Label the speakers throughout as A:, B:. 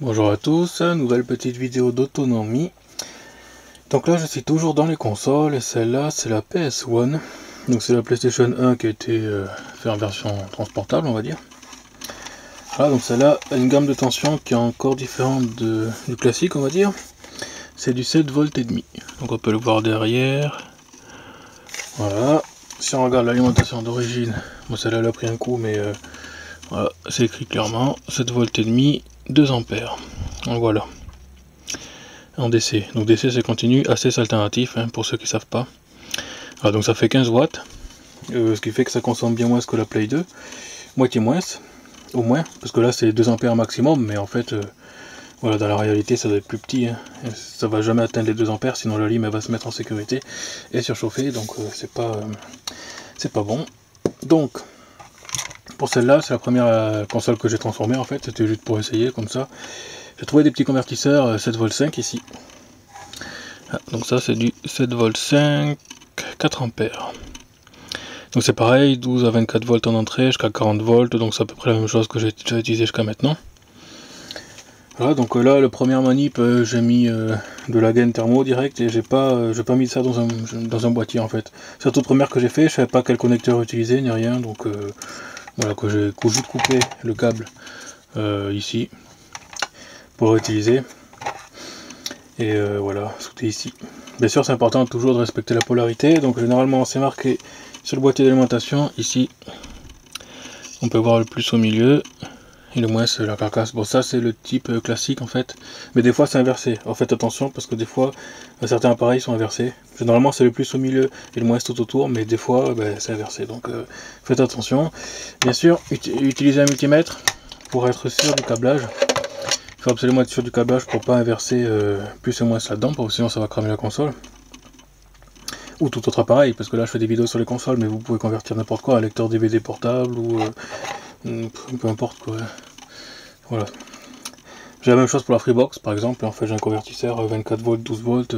A: Bonjour à tous, nouvelle petite vidéo d'autonomie. Donc là je suis toujours dans les consoles et celle-là c'est la PS1. Donc c'est la PlayStation 1 qui a été faite en version transportable on va dire. Voilà, donc celle-là a une gamme de tension qui est encore différente du classique on va dire. C'est du 7 volts et demi. Donc on peut le voir derrière. Voilà. Si on regarde l'alimentation d'origine, bon celle-là elle a pris un coup mais voilà, c'est écrit clairement 7 volts et demi, 2 ampères. Donc voilà. En DC. Donc DC c'est continu, AC alternatif hein, pour ceux qui ne savent pas. Voilà, donc ça fait 15 watts. Ce qui fait que ça consomme bien moins que la Play 2. Moitié moins, au moins. Parce que là c'est 2 ampères maximum, mais en fait, voilà, dans la réalité ça doit être plus petit. Hein. Ça va jamais atteindre les 2 ampères, sinon la lime elle va se mettre en sécurité et surchauffer, donc c'est pas bon. Donc, pour celle-là, c'est la première console que j'ai transformée en fait, c'était juste pour essayer comme ça. J'ai trouvé des petits convertisseurs 7V5 ici. Ah, donc ça c'est du 7V5, 4 ampères. Donc c'est pareil, 12 à 24 volts en entrée jusqu'à 40 volts, donc c'est à peu près la même chose que j'ai déjà utilisé jusqu'à maintenant. Voilà, donc là le premier manip j'ai mis de la gaine thermo direct et j'ai pas mis ça dans un boîtier en fait. C'est la toute première que j'ai fait, je savais pas quel connecteur utiliser ni rien, donc voilà, que j'ai juste coupé le câble ici pour utiliser. Et voilà, sauter ici. Bien sûr c'est important toujours de respecter la polarité, donc généralement c'est marqué sur le boîtier d'alimentation, ici on peut voir le plus au milieu et le moins c'est la carcasse. Bon ça c'est le type classique en fait, mais des fois c'est inversé. En fait attention parce que des fois certains appareils sont inversés. Généralement c'est le plus au milieu et le moins tout autour, mais des fois c'est inversé, donc faites attention. Bien sûr utilisez un multimètre pour être sûr du câblage. Il faut absolument être sûr du câblage pour pas inverser plus et moins là-dedans, parce que sinon ça va cramer la console. Ou tout autre appareil, parce que là je fais des vidéos sur les consoles, mais vous pouvez convertir n'importe quoi, un lecteur DVD portable ou peu importe quoi. Voilà. J'ai la même chose pour la Freebox par exemple, en fait j'ai un convertisseur 24 volts, 12 volts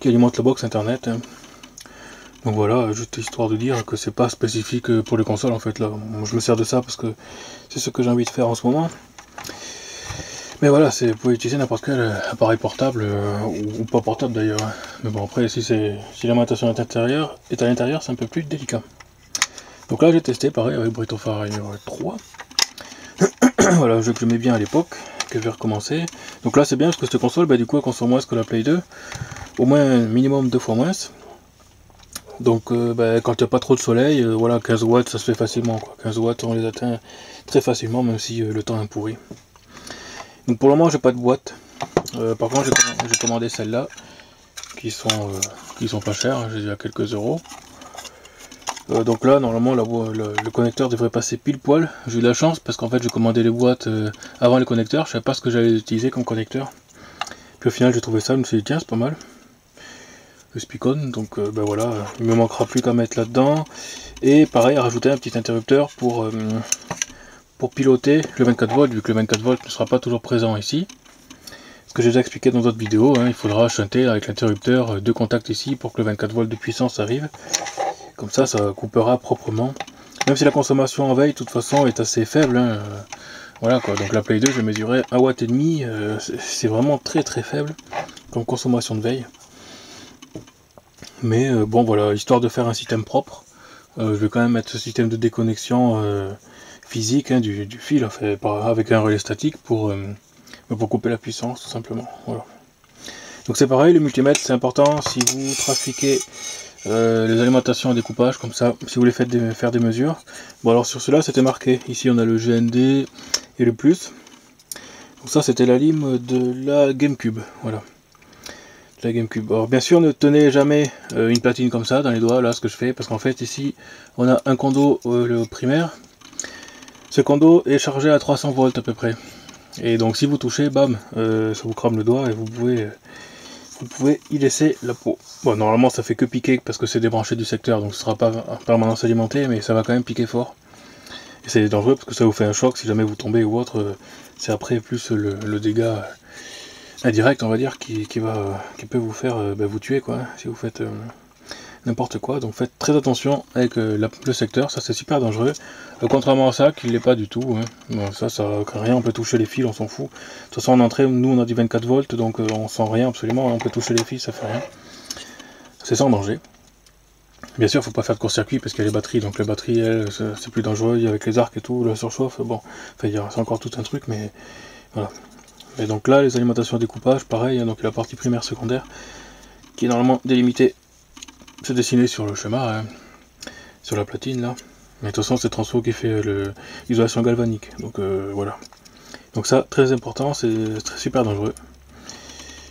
A: qui alimente la box internet. Hein. Donc voilà, juste histoire de dire que c'est pas spécifique pour les consoles en fait là. Moi, je me sers de ça parce que c'est ce que j'ai envie de faire en ce moment. Mais voilà, vous pouvez utiliser n'importe quel appareil portable, ou pas portable d'ailleurs. Mais bon après si l'alimentation est à l'intérieur, c'est un peu plus délicat. Donc là j'ai testé pareil avec Breath of Fire 3. Voilà, un jeu que j'aimais bien à l'époque, que je vais recommencer. Donc là c'est bien parce que cette console, du coup elle consomme moins que la Play 2. Au moins minimum 2 fois moins. Donc quand il n'y a pas trop de soleil, voilà, 15 watts ça se fait facilement quoi. 15 watts on les atteint très facilement même si le temps est pourri. Donc pour le moment j'ai pas de boîte. Par contre j'ai commandé celle-là qui sont pas chères, j'ai à quelques euros. Donc là normalement le connecteur devrait passer pile poil. J'ai eu de la chance parce qu'en fait j'ai commandé les boîtes avant les connecteurs, je savais pas ce que j'allais utiliser comme connecteur. Puis au final j'ai trouvé ça, je me suis dit tiens c'est pas mal. Le Spicon, donc voilà, il me manquera plus qu'à mettre là-dedans. Et pareil à rajouter un petit interrupteur pour piloter le 24 volts, vu que le 24 volts ne sera pas toujours présent ici. Ce que j'ai déjà expliqué dans d'autres vidéos, hein, il faudra chanter avec l'interrupteur de contact ici pour que le 24 volts de puissance arrive. Comme ça, ça coupera proprement. Même si la consommation en veille, de toute façon, est assez faible. Hein, voilà quoi, donc la Play 2, j'ai mesuré 1,5 W, c'est vraiment très très faible comme consommation de veille. Mais bon voilà, histoire de faire un système propre, je vais quand même mettre ce système de déconnexion physique hein, du fil fait, avec un relais statique pour couper la puissance tout simplement. Voilà. Donc c'est pareil, le multimètre c'est important si vous trafiquez les alimentations à découpage comme ça, si vous voulez faire des mesures. Bon alors sur cela c'était marqué, ici on a le GND et le plus. Donc ça c'était la lime de la GameCube, voilà. La GameCube. Alors bien sûr ne tenez jamais une platine comme ça dans les doigts, là ce que je fais, parce qu'en fait ici on a un condo le primaire. Ce condo est chargé à 300 volts à peu près. Et donc si vous touchez, bam, ça vous crame le doigt et vous pouvez y laisser la peau. Bon normalement ça fait que piquer parce que c'est débranché du secteur, donc ce sera pas en permanence alimenté, mais ça va quand même piquer fort. Et c'est dangereux parce que ça vous fait un choc si jamais vous tombez ou autre, c'est après plus le dégât indirect on va dire qui peut vous faire vous tuer quoi, si vous faites n'importe quoi. Donc faites très attention avec le secteur, ça c'est super dangereux. Contrairement à ça, qu'il l'est pas du tout. Hein. Bon, ça rien, on peut toucher les fils, on s'en fout. De toute façon en entrée, nous on a du 24 volts, donc on sent rien absolument, on peut toucher les fils, ça fait rien. C'est sans danger. Bien sûr, faut pas faire de court-circuit parce qu'il y a les batteries, donc les batteries, elles, c'est plus dangereux, avec les arcs et tout, la surchauffe, bon, enfin, c'est encore tout un truc, mais voilà. Et donc là, les alimentations découpage, pareil, hein, donc la partie primaire, secondaire, qui est normalement délimitée, c'est dessiné sur le schéma, hein, sur la platine là, mais de toute façon, c'est Transfo qui fait l'isolation galvanique, donc voilà. Donc ça, très important, c'est super dangereux.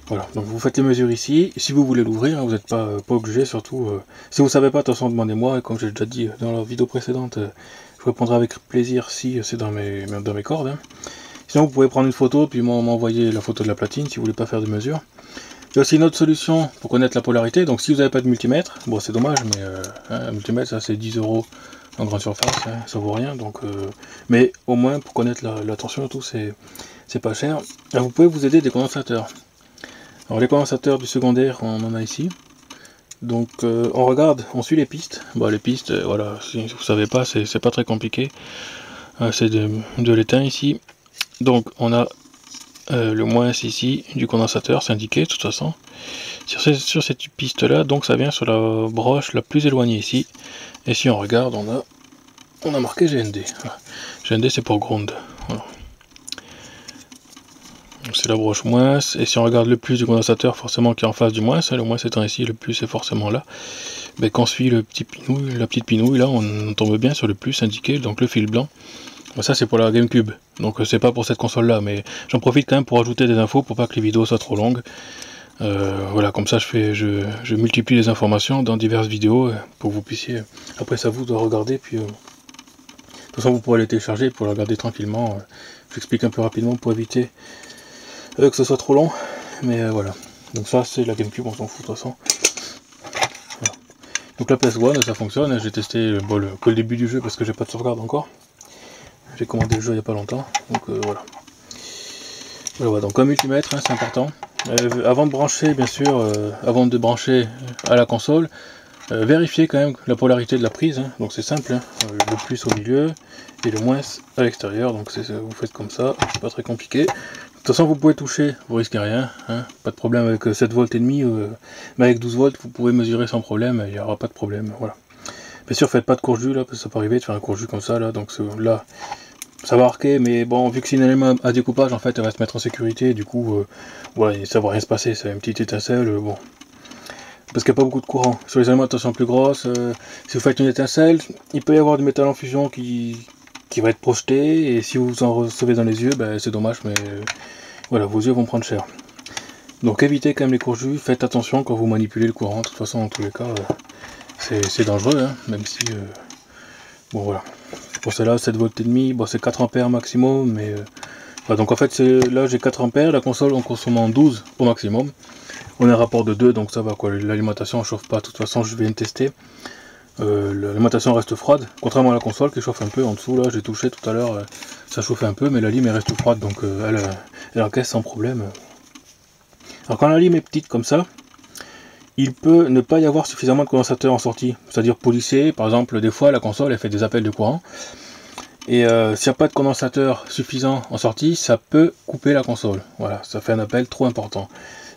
A: Voilà, donc vous faites les mesures ici, si vous voulez l'ouvrir, hein, vous n'êtes pas obligé, surtout, si vous ne savez pas, de toute façon, demandez-moi, et comme j'ai déjà dit dans la vidéo précédente, je répondrai avec plaisir si c'est dans mes cordes. Hein. Sinon, vous pouvez prendre une photo, puis m'envoyer la photo de la platine, si vous voulez pas faire de mesure. Il y a aussi une autre solution pour connaître la polarité, donc si vous n'avez pas de multimètre, bon c'est dommage, mais un multimètre, ça c'est 10 € en grande surface, hein, ça vaut rien, donc, mais au moins, pour connaître la tension et tout, c'est pas cher. Alors, vous pouvez vous aider des condensateurs. Alors les condensateurs du secondaire, on en a ici. Donc on regarde, on suit les pistes. Bon, les pistes, voilà, si vous savez pas, c'est pas très compliqué. C'est de l'étain ici. Donc on a le moins ici du condensateur, c'est indiqué de toute façon. Sur cette piste là, donc ça vient sur la broche la plus éloignée ici. Et si on regarde, on a marqué GND. Voilà. GND c'est pour ground. Voilà. C'est la broche moins, et si on regarde le plus du condensateur, forcément qui est en face du moins, le moins étant ici, le plus est forcément là. Mais quand on suit le petit pinouille, la petite pinouille, là, on tombe bien sur le plus indiqué, donc le fil blanc. Ça c'est pour la GameCube, donc c'est pas pour cette console là, mais j'en profite quand même pour ajouter des infos pour pas que les vidéos soient trop longues. Voilà, comme ça je multiplie les informations dans diverses vidéos pour que vous puissiez, après ça vous de regarder, puis de toute façon vous pourrez les télécharger pour les regarder tranquillement. J'explique un peu rapidement pour éviter que ce soit trop long, mais voilà. Donc ça c'est la GameCube, on s'en fout de toute façon. Voilà. Donc la PS1 ça fonctionne, j'ai testé que le début du jeu parce que j'ai pas de sauvegarde encore. J'ai commandé le jeu il n'y a pas longtemps, donc voilà. Voilà, donc un multimètre, hein, c'est important. Avant de brancher, bien sûr, avant de brancher à la console, vérifiez quand même la polarité de la prise, hein. Donc c'est simple, hein. Le plus au milieu et le moins à l'extérieur, donc vous faites comme ça, c'est pas très compliqué. De toute façon vous pouvez toucher, vous risquez rien, hein. Pas de problème avec 7 volts et demi, mais avec 12 volts vous pouvez mesurer sans problème, il n'y aura pas de problème, voilà. Bien sûr faites pas de courge là, parce que ça peut arriver de faire un courge comme ça là, donc là ça va arquer, mais bon, vu que c'est une élément à découpage, en fait, elle va se mettre en sécurité, du coup, ouais, ça va rien se passer, c'est une petite étincelle, bon. Parce qu'il n'y a pas beaucoup de courant. Sur les alimentations plus grosses, si vous faites une étincelle, il peut y avoir du métal en fusion qui va être projeté, et si vous en recevez dans les yeux, ben, c'est dommage, mais voilà, vos yeux vont prendre cher. Donc évitez quand même les courjus, faites attention quand vous manipulez le courant, de toute façon, dans tous les cas, c'est dangereux, hein, même si... bon, voilà. Pour cela 7 volts et demi, bon c'est 4 ampères maximum, mais voilà, donc en fait là j'ai 4 ampères, la console en consommant 12 au maximum. On a un rapport de 2, donc ça va quoi, l'alimentation ne chauffe pas, de toute façon je viens de tester. L'alimentation reste froide, contrairement à la console qui chauffe un peu en dessous, là j'ai touché tout à l'heure, ça chauffait un peu, mais la lime elle reste froide, donc elle encaisse sans problème. Alors quand la lime est petite comme ça, il peut ne pas y avoir suffisamment de condensateur en sortie, c'est-à-dire pour lisser, par exemple, des fois la console elle fait des appels de courant, et s'il n'y a pas de condensateur suffisant en sortie, ça peut couper la console, voilà, ça fait un appel trop important.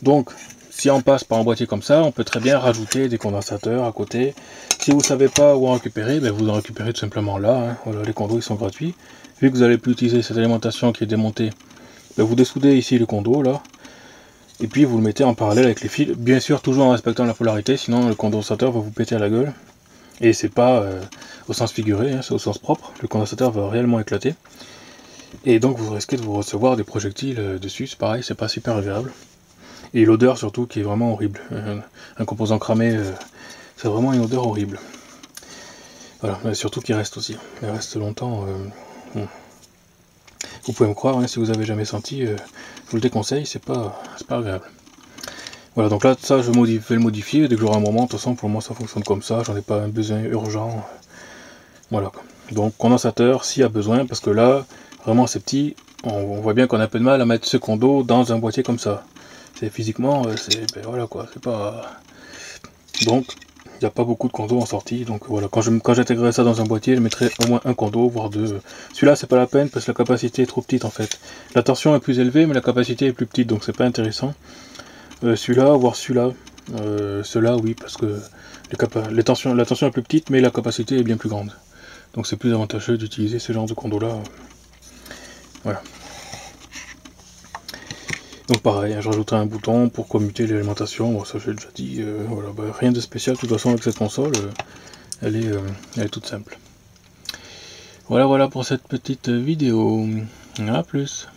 A: Donc, si on passe par un boîtier comme ça, on peut très bien rajouter des condensateurs à côté. Si vous ne savez pas où en récupérer, ben vous en récupérez tout simplement là, hein. Voilà, les condos ils sont gratuits. Vu que vous n'allez plus utiliser cette alimentation qui est démontée, ben vous dessoudez ici le condo, là, et puis vous le mettez en parallèle avec les fils, bien sûr toujours en respectant la polarité, sinon le condensateur va vous péter à la gueule. Et c'est pas au sens figuré, hein, c'est au sens propre, le condensateur va réellement éclater. Et donc vous risquez de vous recevoir des projectiles dessus, c'est pareil, c'est pas super agréable. Et l'odeur surtout qui est vraiment horrible. Un composant cramé, c'est vraiment une odeur horrible. Voilà, mais surtout qu'il reste aussi. Il reste longtemps. Vous pouvez me croire, hein, si vous avez jamais senti, je vous le déconseille, c'est pas agréable. Voilà, donc là, ça, je vais le modifier dès que j'aurai un moment. De toute façon, pour le moment, ça fonctionne comme ça. J'en ai pas un besoin urgent. Voilà. Donc, condensateur, s'il y a besoin, parce que là, vraiment, c'est petit. On voit bien qu'on a un peu de mal à mettre ce condo dans un boîtier comme ça. C'est physiquement, ben voilà quoi. C'est pas. Donc, n'y a pas beaucoup de condos en sortie, donc voilà, quand j'intégrerai ça dans un boîtier, je mettrai au moins un condo, voire deux. Celui-là c'est pas la peine parce que la capacité est trop petite en fait. La tension est plus élevée mais la capacité est plus petite, donc c'est pas intéressant. Celui-là, voire celui-là, ceux-là oui, parce que la tension est plus petite mais la capacité est bien plus grande. Donc c'est plus avantageux d'utiliser ce genre de condo-là. Voilà. Donc pareil, je rajouterai un bouton pour commuter l'alimentation, bon, ça j'ai déjà dit, voilà, rien de spécial de toute façon avec cette console, elle est toute simple. Voilà pour cette petite vidéo, à plus.